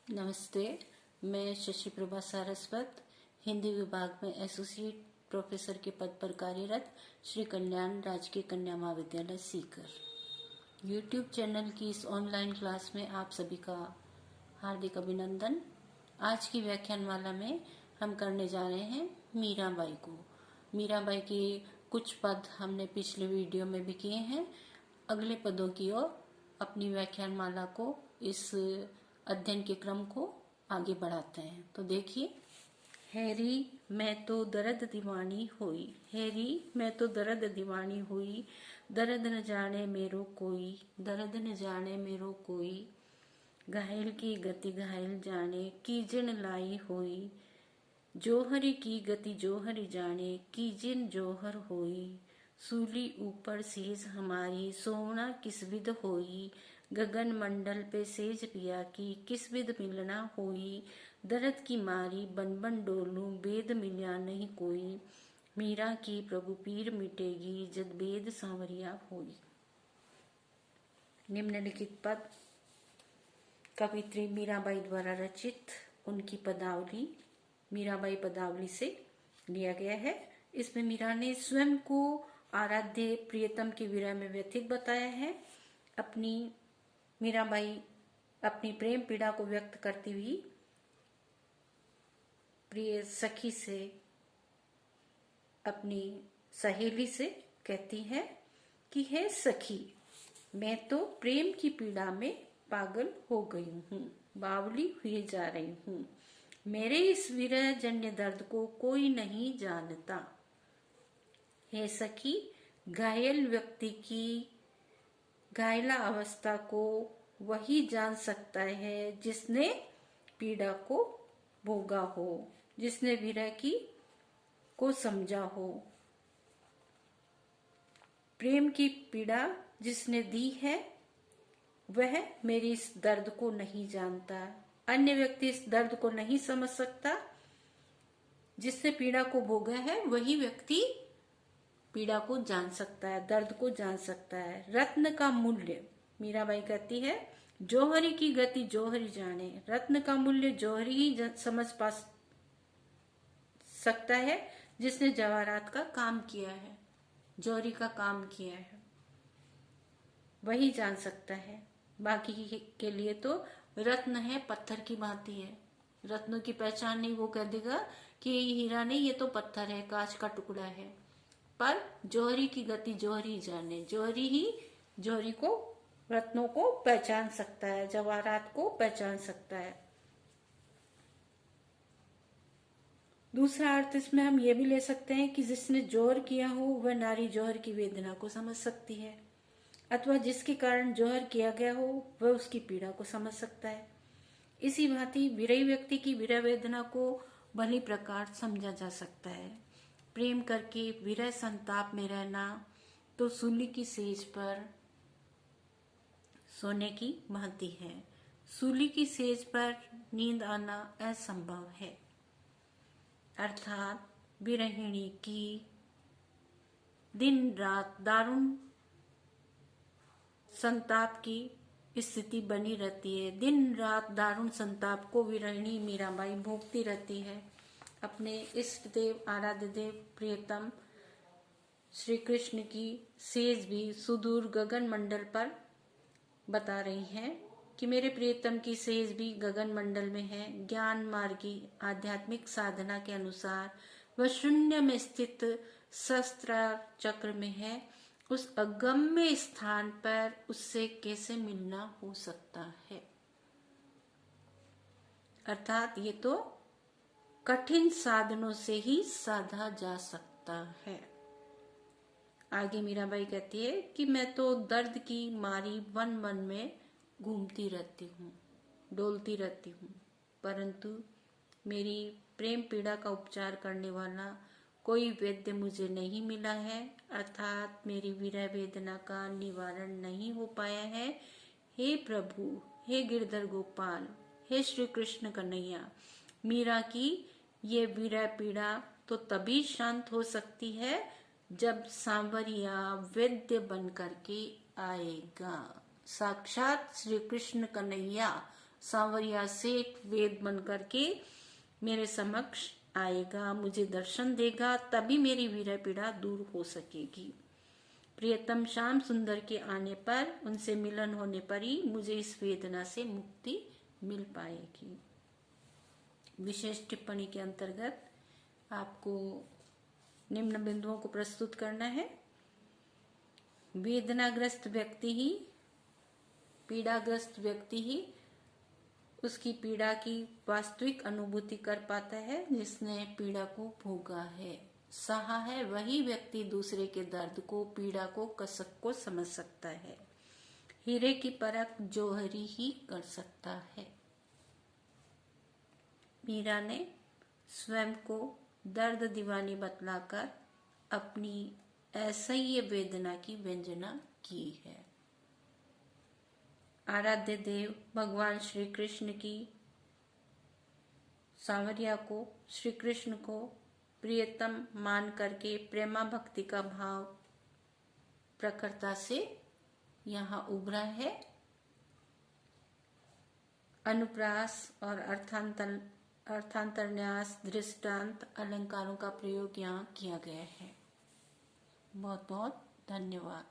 नमस्ते। मैं शशि प्रभा सारस्वत, हिंदी विभाग में एसोसिएट प्रोफेसर के पद पर कार्यरत श्री कल्याण राजकीय कन्या महाविद्यालय सीकर। यूट्यूब चैनल की इस ऑनलाइन क्लास में आप सभी का हार्दिक अभिनंदन। आज की व्याख्यानमाला में हम करने जा रहे हैं मीराबाई को। मीराबाई के कुछ पद हमने पिछले वीडियो में भी किए हैं। अगले पदों की ओर अपनी व्याख्यानमाला को, इस अध्ययन के क्रम को आगे बढ़ाते हैं। तो देखिए, हैरी मैं तो दर्द दीवानी हुई, हैरी मैं तो दर्द दीवानी हुई, दर्द न जाने मेरो कोई, दर्द न जाने मेरो कोई, घायल की गति घायल जाने की जिन लाई हुई, जोहरी की गति जोहरी जाने की जिन जोहर होई, सूली ऊपर सेज हमारी सोना किस विध होई, गगन मंडल पे सेज पिया की किस विध मिलना होई, दर्द की मारी बन बन डोलूं बेद मिल्या नहीं कोई, मीरा की प्रभु पीर मिटेगी जद बेद सांवरिया होई। निम्नलिखित पद कवित्री मीराबाई द्वारा रचित उनकी पदावली मीराबाई पदावली से लिया गया है। इसमें मीरा ने स्वयं को आराध्य प्रियतम के विरह में व्यथित बताया है। मीराबाई अपनी प्रेम पीड़ा को व्यक्त करती हुई प्रिय सखी से, अपनी सहेली से कहती है कि हे सखी, मैं तो प्रेम की पीड़ा में पागल हो गई हूँ, बावली हुई जा रही हूँ। मेरे इस विरह जन्य दर्द को कोई नहीं जानता। हे सखी, घायल व्यक्ति की घायला अवस्था को वही जान सकता है जिसने पीड़ा को भोगा हो, जिसने विरह की को समझा हो। प्रेम की पीड़ा जिसने दी है वह मेरी इस दर्द को नहीं जानता। अन्य व्यक्ति इस दर्द को नहीं समझ सकता। जिसने पीड़ा को भोगा है वही व्यक्ति पीड़ा को जान सकता है, दर्द को जान सकता है। रत्न का मूल्य, मीराबाई कहती है, जौहरी की गति जौहरी जाने। रत्न का मूल्य जौहरी ही समझ पा सकता है जिसने जवाहरात का काम किया है, जौहरी का काम किया है, वही जान सकता है। बाकी के लिए तो रत्न है पत्थर की भांति है, रत्नों की पहचान नहीं। वो कह देगा कि ये हीरा नहीं, ये तो पत्थर है, कांच का टुकड़ा है। पर जौहरी की गति जौहरी जाने, जौहरी ही जौहरी को, रत्नों को पहचान सकता है, जवाहरात को पहचान सकता है। दूसरा अर्थ इसमें हम ये भी ले सकते हैं कि जिसने जौहर किया हो वह नारी जौहर की वेदना को समझ सकती है, अथवा जिसके कारण जौहर किया गया हो वह उसकी पीड़ा को समझ सकता है। इसी भांति विरही व्यक्ति की विरह वेदना को भली प्रकार समझा जा सकता है। प्रेम करके विरह संताप में रहना तो सूली की सेज पर सोने की भांति है। सूली की सेज पर नींद आना असंभव है। अर्थात विरहिणी की दिन रात दारुण संताप की स्थिति बनी रहती है। दिन रात दारुण संताप को विरहिणी मीराबाई भोगती रहती है। अपने इष्ट देव, आराध्य देव, प्रियतम श्री कृष्ण की सेज भी सुदूर गगन मंडल पर बता रही है कि मेरे प्रियतम की सेज भी गगन मंडल में है। ज्ञान मार्गी आध्यात्मिक साधना के अनुसार वह शून्य में स्थित सहस्त्रार चक्र में है। उस अगम्य स्थान पर उससे कैसे मिलना हो सकता है। अर्थात ये तो कठिन साधनों से ही साधा जा सकता है। आगे मीराबाई कहती है कि मैं तो दर्द की मारी वन वन में घूमती रहती हूँ, डोलती रहती हूँ, परंतु मेरी प्रेम पीड़ा का उपचार करने वाला कोई वैद्य मुझे नहीं मिला है, अर्थात मेरी विरह वेदना का निवारण नहीं हो पाया है। हे प्रभु, हे गिरधर गोपाल, हे श्री कृष्ण कन्हैया, मीरा की ये विरह पीड़ा तो तभी शांत हो सकती है जब सांवरिया वैद्य बन करके आएगा। साक्षात श्री कृष्ण कन्हैया सांवरिया सेठ वेद बन करके मेरे समक्ष आएगा, मुझे दर्शन देगा, तभी मेरी विरह पीड़ा दूर हो सकेगी। प्रियतम श्याम सुंदर के आने पर, उनसे मिलन होने पर ही मुझे इस वेदना से मुक्ति मिल पाएगी। विशेष टिप्पणी के अंतर्गत आपको निम्न बिंदुओं को प्रस्तुत करना है। वेदनाग्रस्त व्यक्ति ही, पीड़ाग्रस्त व्यक्ति ही उसकी पीड़ा की वास्तविक अनुभूति कर पाता है जिसने पीड़ा को भोगा है, सहा है। वही व्यक्ति दूसरे के दर्द को, पीड़ा को, कसक को समझ सकता है। हीरे की परख जौहरी ही कर सकता है। मीरा ने स्वयं को दर्द दीवानी बतलाकर अपनी असह्य वेदना की व्यंजना की है। आराध्य देव भगवान श्री कृष्ण की सांवरिया को, श्री कृष्ण को प्रियतम मान करके प्रेमा भक्ति का भाव प्रखरता से यहाँ उभरा है। अनुप्रास और अर्थांतरन्यास, दृष्टांत, अलंकारों का प्रयोग यहाँ किया गया है। बहुत बहुत धन्यवाद।